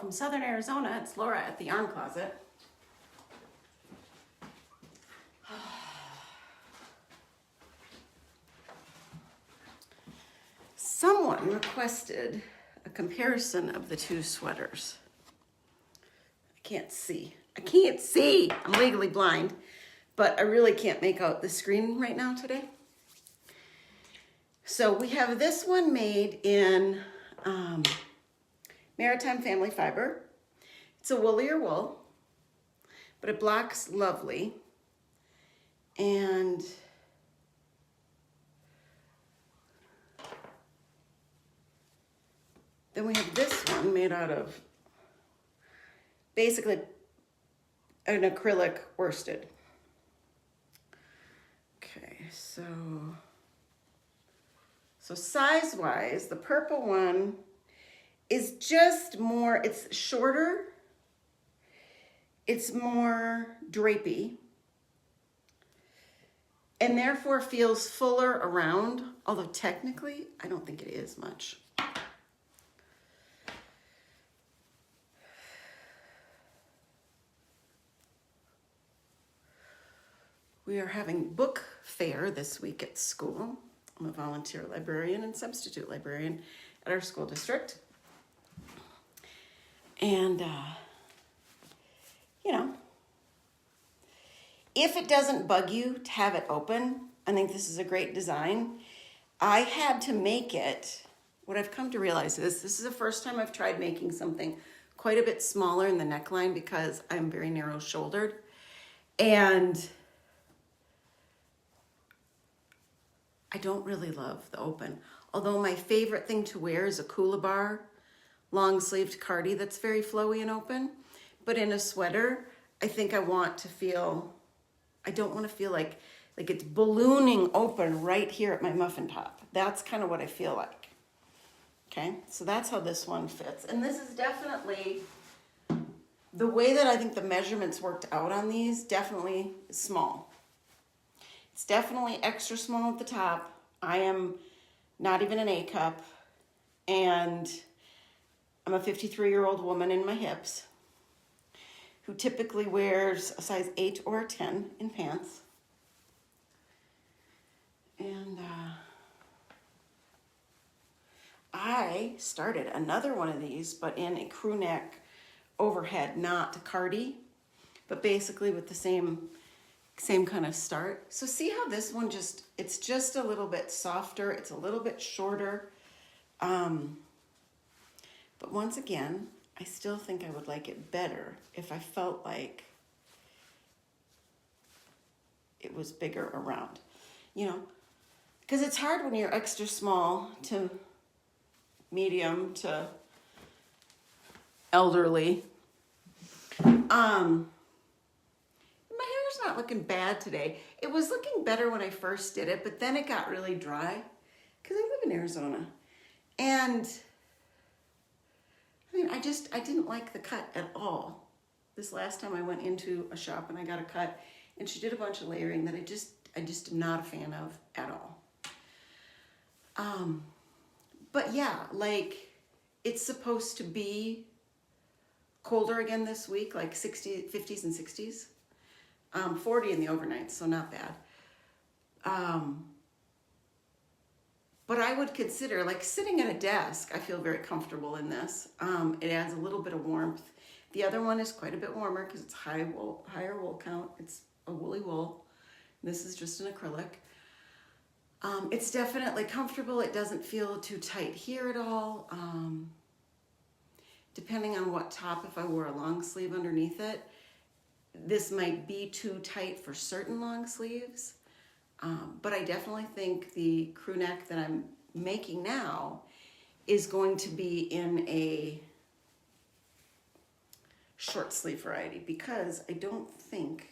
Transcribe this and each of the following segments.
from Southern Arizona. It's Laura at the Yarn Closet. Someone requested a comparison of the two sweaters. I can't see. I'm legally blind, but I really can't make out the screen right now today. So we have this one made in Maritime Family Fiber. It's a woollier wool, but it blocks lovely. And then we have this one made out of basically an acrylic worsted. Okay, so size-wise, the purple one is just more, it's shorter, it's more drapey, and therefore feels fuller around, although technically, I don't think it is much. We are having book fair this week at school. I'm a volunteer librarian and substitute librarian at our school district. And, if it doesn't bug you to have it open, I think this is a great design. I had to make it, what I've come to realize is this is the first time I've tried making something quite a bit smaller in the neckline because I'm very narrow shouldered. And I don't really love the open. Although my favorite thing to wear is a Coolabar long sleeved cardi that's very flowy and open. But in a sweater, I think I don't want to feel like it's ballooning open right here at my muffin top. That's kind of what I feel like. Okay, so that's how this one fits. And this is definitely, the way that I think the measurements worked out on these, definitely small. It's definitely extra small at the top. I am not even an A cup, and I'm a 53-year-old woman in my hips who typically wears a size 8 or a 10 in pants. And I started another one of these, but in a crew neck overhead, not a cardi, but basically with the same kind of start. So see how this one it's just a little bit softer. It's a little bit shorter. But once again, I still think I would like it better if I felt like it was bigger around, because it's hard when you're extra small to medium to elderly. Not looking bad today. It was looking better when I first did it, but then it got really dry because I live in Arizona. And I didn't like the cut at all. This last time I went into a shop and I got a cut, and she did a bunch of layering that I just am not a fan of at all. But yeah, it's supposed to be colder again this week, like 50s and 60s. 40 in the overnight, so not bad. But I would consider, sitting at a desk, I feel very comfortable in this. It adds a little bit of warmth. The other one is quite a bit warmer because it's higher wool count. It's a woolly wool. This is just an acrylic. It's definitely comfortable. It doesn't feel too tight here at all. Depending on what top, if I wore a long sleeve underneath it, this might be too tight for certain long sleeves, but I definitely think the crew neck that I'm making now is going to be in a short sleeve variety because I don't think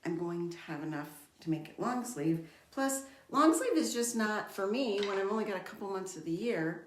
I'm going to have enough to make it long sleeve. Plus, long sleeve is just not for me when I've only got a couple months of the year.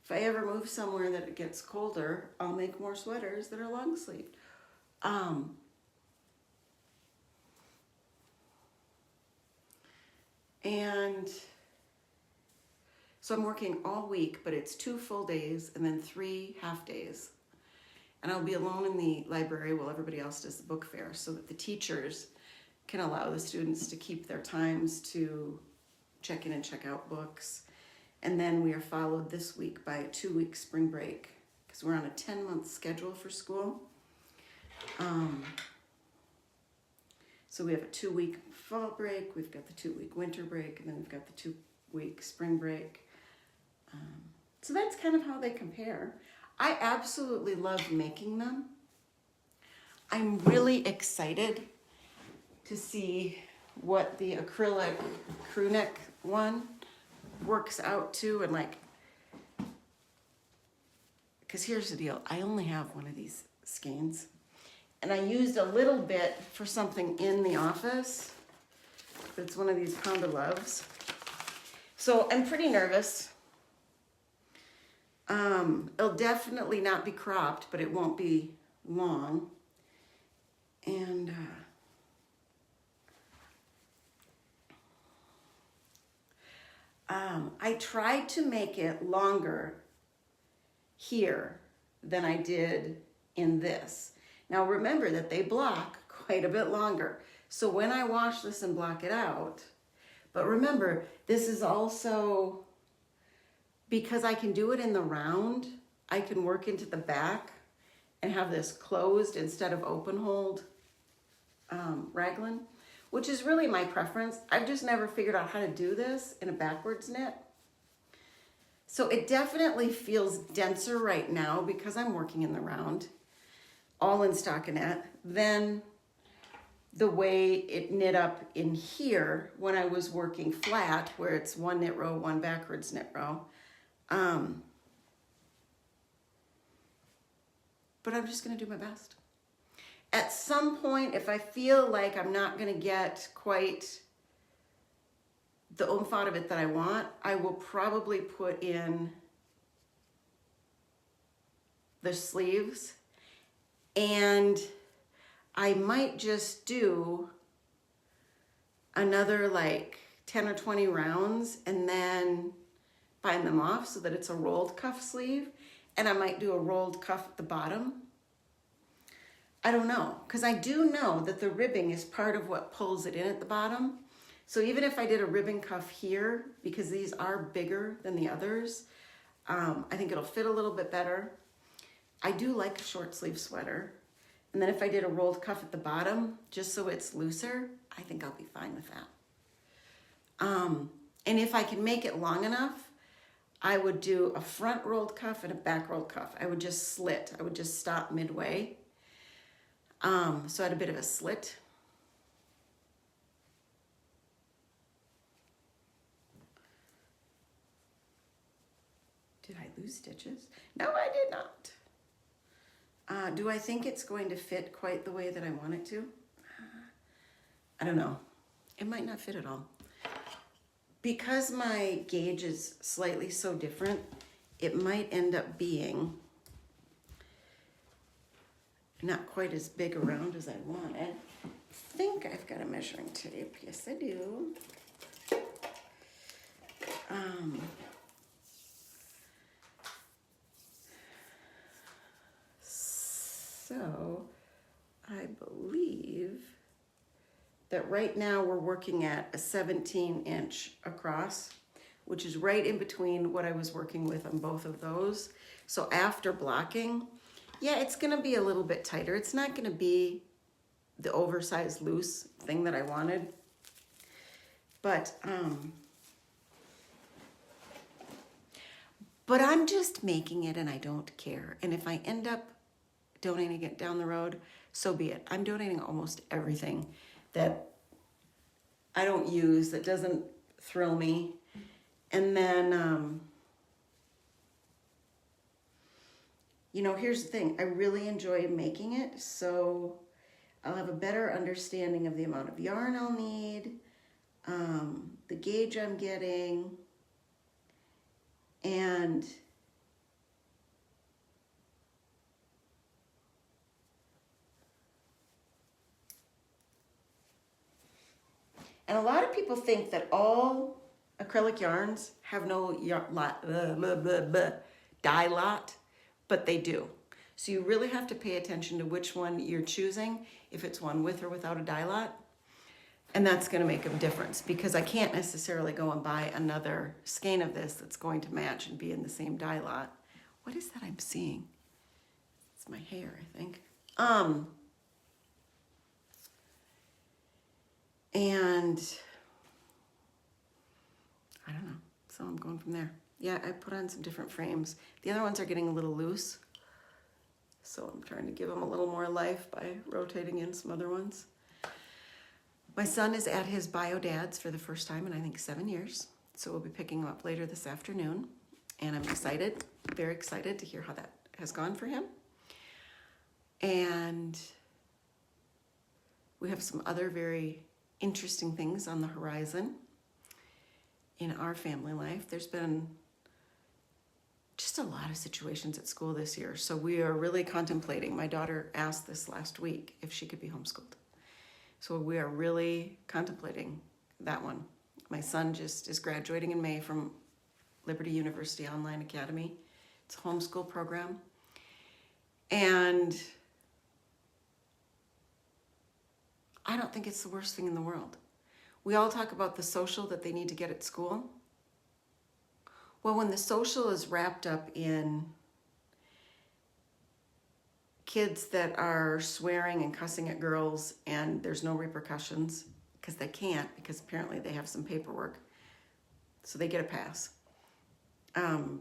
If I ever move somewhere that it gets colder, I'll make more sweaters that are long sleeved. And So I'm working all week, but it's 2 full days and then 3 half days. And I'll be alone in the library while everybody else does the book fair, so that the teachers can allow the students to keep their times to check in and check out books. And then we are followed this week by a 2-week spring break, because we're on a 10-month schedule for school. So we have a 2-week fall break, we've got the 2-week winter break, and then we've got the 2-week spring break. So that's kind of how they compare. I absolutely love making them. I'm really excited to see what the acrylic crew neck one works out to, and like, because here's the deal, I only have one of these skeins, and I used a little bit for something in the office. It's one of these Pound of Loves. So I'm pretty nervous. It'll definitely not be cropped, but it won't be long. And I tried to make it longer here than I did in this. Now remember that they block quite a bit longer. So when I wash this and block it out, but remember, this is also, because I can do it in the round, I can work into the back and have this closed instead of open hold raglan, which is really my preference. I've just never figured out how to do this in a backwards knit. So it definitely feels denser right now because I'm working in the round, all in stockinette, than the way it knit up in here when I was working flat, where it's 1 knit row, 1 backwards knit row. But I'm just gonna do my best. At some point, if I feel like I'm not gonna get quite the oomph out of it that I want, I will probably put in the sleeves, and I might just do another like 10 or 20 rounds and then bind them off so that it's a rolled cuff sleeve, and I might do a rolled cuff at the bottom. I don't know, because I do know that the ribbing is part of what pulls it in at the bottom. So even if I did a ribbon cuff here, because these are bigger than the others, I think it'll fit a little bit better. I do like a short sleeve sweater. And then if I did a rolled cuff at the bottom, just so it's looser, I think I'll be fine with that. And if I can make it long enough, I would do a front rolled cuff and a back rolled cuff. I would just slit. I would just stop midway. So I had a bit of a slit. Did I lose stitches? No, I did not. Do I think it's going to fit quite the way that I want it to? I don't know. It might not fit at all. Because my gauge is slightly so different, it might end up being not quite as big around as I wanted. I think I've got a measuring tape. Yes, I do. So I believe that right now we're working at a 17-inch across, which is right in between what I was working with on both of those. So after blocking, yeah, it's gonna be a little bit tighter. It's not gonna be the oversized loose thing that I wanted, but I'm just making it and I don't care. And if I end up donating it down the road, so be it. I'm donating almost everything that I don't use, that doesn't thrill me. And then, you know, here's the thing. I really enjoy making it, so I'll have a better understanding of the amount of yarn I'll need, the gauge I'm getting, and a lot of people think that all acrylic yarns have no dye lot, but they do. So you really have to pay attention to which one you're choosing, if it's one with or without a dye lot. And that's going to make a difference, because I can't necessarily go and buy another skein of this that's going to match and be in the same dye lot. What is that I'm seeing? It's my hair, I think. And I don't know. So I'm going from there. Yeah, I put on some different frames. The other ones are getting a little loose. So I'm trying to give them a little more life by rotating in some other ones. My son is at his bio dad's for the first time in, I think, 7 years. So we'll be picking him up later this afternoon. And I'm excited, very excited to hear how that has gone for him. And we have some other very interesting things on the horizon in our family life. There's been just a lot of situations at school this year. So we are really contemplating. My daughter asked this last week if she could be homeschooled. So we are really contemplating that one. My son just is graduating in May from Liberty University Online Academy. It's a homeschool program. And I don't think it's the worst thing in the world. We all talk about the social that they need to get at school. Well, when the social is wrapped up in kids that are swearing and cussing at girls and there's no repercussions, because they can't, because apparently they have some paperwork, so they get a pass.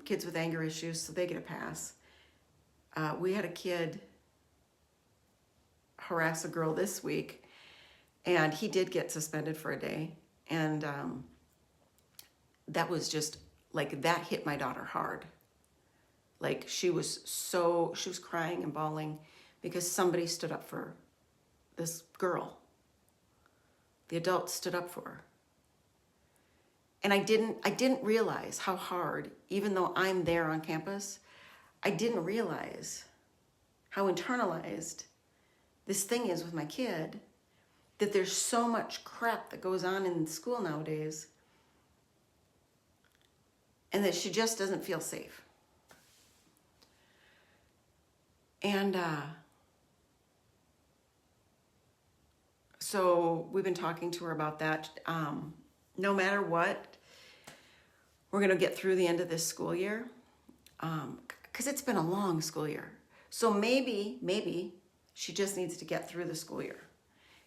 Kids with anger issues, so they get a pass. We had a kid harass a girl this week, and he did get suspended for a day. And that was just, like, that hit my daughter hard. Like, she was crying and bawling because somebody stood up for this girl. The adult stood up for her. And I didn't realize how hard, even though I'm there on campus, I didn't realize how internalized this thing is with my kid, that there's so much crap that goes on in school nowadays, and that she just doesn't feel safe. And so we've been talking to her about that. No matter what, we're going to get through the end of this school year, because it's been a long school year. So maybe she just needs to get through the school year,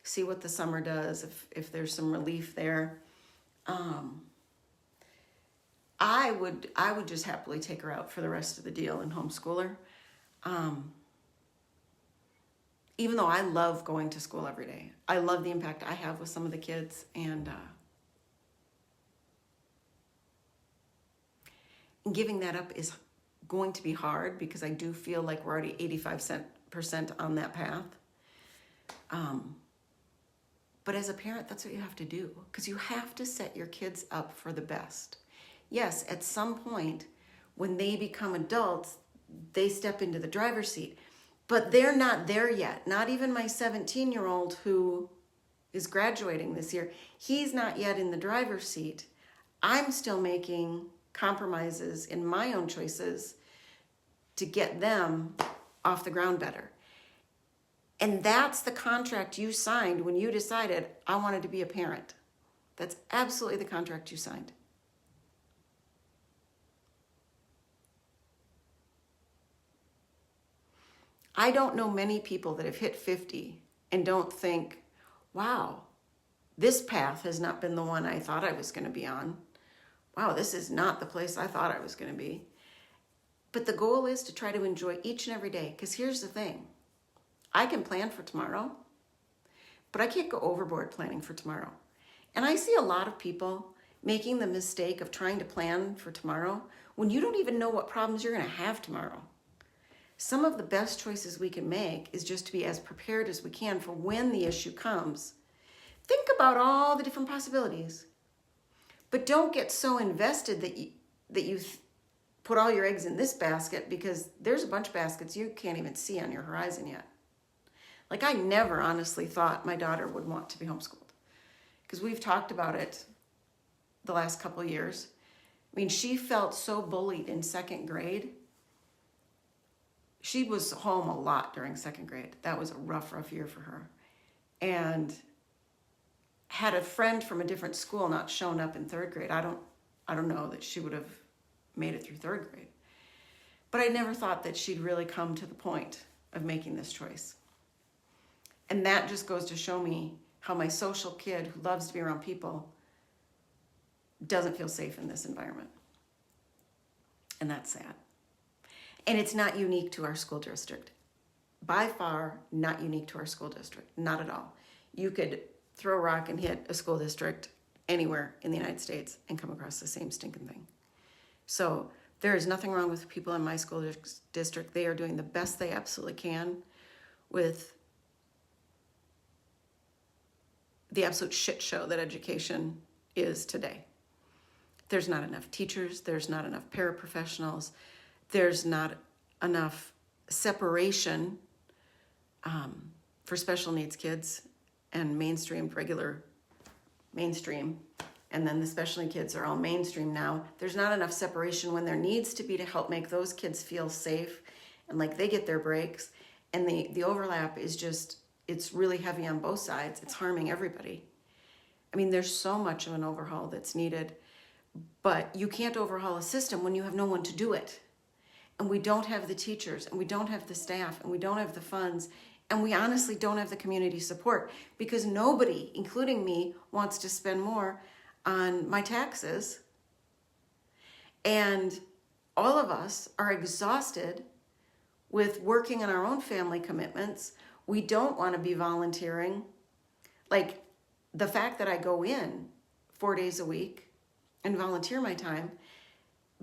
see what the summer does, if there's some relief there. I would just happily take her out for the rest of the deal and homeschool her. Even though I love going to school every day. I love the impact I have with some of the kids, and giving that up is going to be hard, because I do feel like we're already 85% on that path. But as a parent, that's what you have to do, because you have to set your kids up for the best. Yes, at some point, when they become adults, they step into the driver's seat. But they're not there yet. Not even my 17-year-old who is graduating this year. He's not yet in the driver's seat. I'm still making compromises in my own choices to get them off the ground better. And that's the contract you signed when you decided I wanted to be a parent. That's absolutely the contract you signed. I don't know many people that have hit 50 and don't think, wow, this path has not been the one I thought I was going to be on. Wow, this is not the place I thought I was going to be. But the goal is to try to enjoy each and every day, because here's the thing. I can plan for tomorrow, but I can't go overboard planning for tomorrow. And I see a lot of people making the mistake of trying to plan for tomorrow when you don't even know what problems you're going to have tomorrow. Some of the best choices we can make is just to be as prepared as we can for when the issue comes. Think about all the different possibilities, but don't get so invested that you put all your eggs in this basket, because there's a bunch of baskets you can't even see on your horizon yet. Like, I never honestly thought my daughter would want to be homeschooled, because we've talked about it the last couple of years. I mean, she felt so bullied in second grade. She was home a lot during second grade. That was a rough year for her. And had a friend from a different school not shown up in third grade, I don't know that she would have made it through third grade. But I never thought that she'd really come to the point of making this choice. And that just goes to show me how my social kid who loves to be around people doesn't feel safe in this environment. And that's sad. And it's not unique to our school district. By far, not unique to our school district. Not at all. You could throw a rock and hit a school district anywhere in the United States and come across the same stinking thing. So there is nothing wrong with people in my school district. They are doing the best they absolutely can with the absolute shit show that education is today. There's not enough teachers. There's not enough paraprofessionals. There's not enough separation for special needs kids and regular mainstream. And then the special needs kids are all mainstream now. There's not enough separation when there needs to be to help make those kids feel safe and like they get their breaks. And the overlap is just, it's really heavy on both sides. It's harming everybody. I mean, there's so much of an overhaul that's needed, but you can't overhaul a system when you have no one to do it. And we don't have the teachers, and we don't have the staff, and we don't have the funds, and we honestly don't have the community support because nobody, including me, wants to spend more on my taxes. And all of us are exhausted with working on our own family commitments. We don't want to be volunteering. Like the fact that I go in 4 days a week and volunteer my time,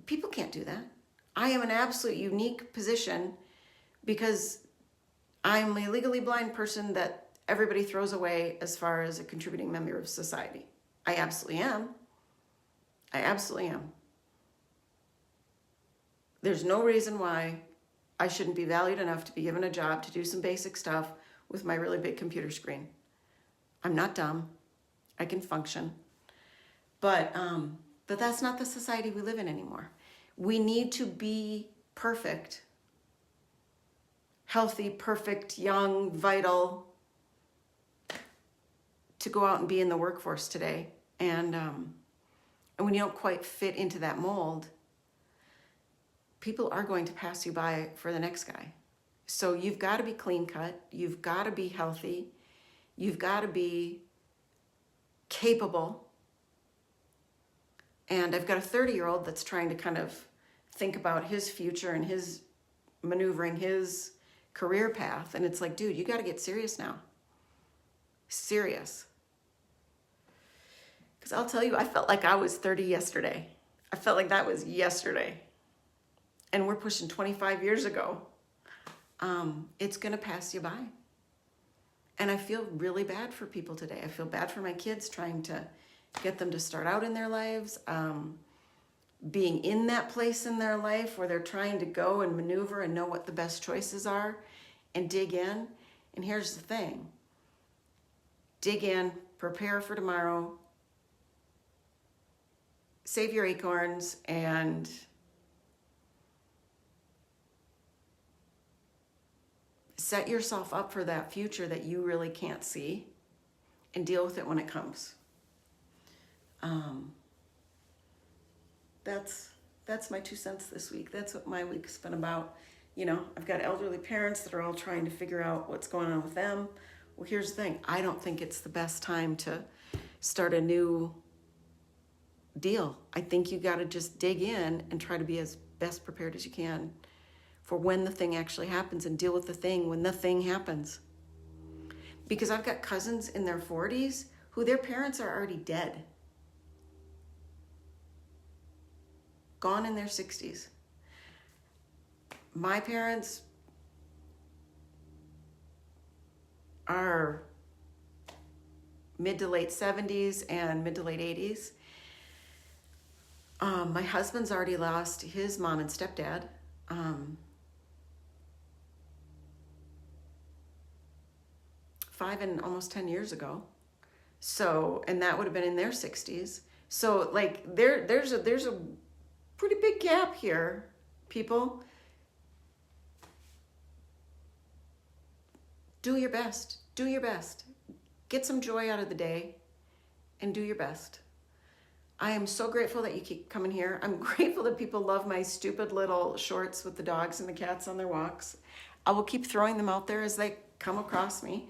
people can't do that. I am an absolute unique position because I'm a legally blind person that everybody throws away as far as a contributing member of society. I absolutely am. I absolutely am. There's no reason why I shouldn't be valued enough to be given a job to do some basic stuff with my really big computer screen. I'm not dumb. I can function. But that's not the society we live in anymore. We need to be perfect, healthy, perfect, young, vital, to go out and be in the workforce today. And when you don't quite fit into that mold, people are going to pass you by for the next guy. So you've got to be clean cut. You've got to be healthy. You've got to be capable. And I've got a 30-year-old that's trying to kind of think about his future and his maneuvering his career path. And it's like, dude, you got to get serious now. Serious. Because I'll tell you, I felt like I was 30 yesterday. I felt like that was yesterday. And we're pushing 25 years ago. It's going to pass you by. And I feel really bad for people today. I feel bad for my kids trying to get them to start out in their lives, being in that place in their life where they're trying to go and maneuver and know what the best choices are and dig in. And here's the thing. Dig in, prepare for tomorrow, save your acorns, and set yourself up for that future that you really can't see and deal with it when it comes. That's my 2 cents this week. That's what my week's been about. You know, I've got elderly parents that are all trying to figure out what's going on with them. Well, here's the thing. I don't think it's the best time to start a new deal. I think you got to just dig in and try to be as best prepared as you can for when the thing actually happens and deal with the thing when the thing happens. Because I've got cousins in their 40s who their parents are already dead. Gone in their 60s. My parents are mid to late 70s and mid to late 80s. My husband's already lost his mom and stepdad. 5 and almost 10 years ago. So, and that would have been in their 60s. So like there's a pretty big gap here, people. Do your best. Do your best. Get some joy out of the day and do your best. I am so grateful that you keep coming here. I'm grateful that people love my stupid little shorts with the dogs and the cats on their walks. I will keep throwing them out there as they come across me.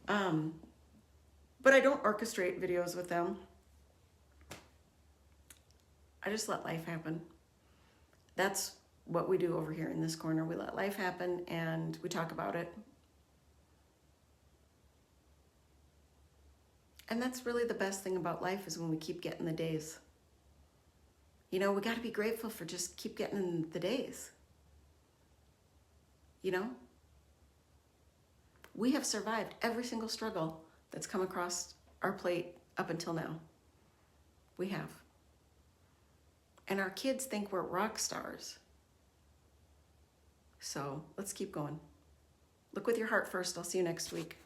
But I don't orchestrate videos with them. I just let life happen. That's what we do over here in this corner. We let life happen and we talk about it. And that's really the best thing about life, is when we keep getting the days. You know, we got to be grateful for just keep getting the days. You know? We have survived every single struggle that's come across our plate up until now. We have. And our kids think we're rock stars. So let's keep going. Look with your heart first. I'll see you next week.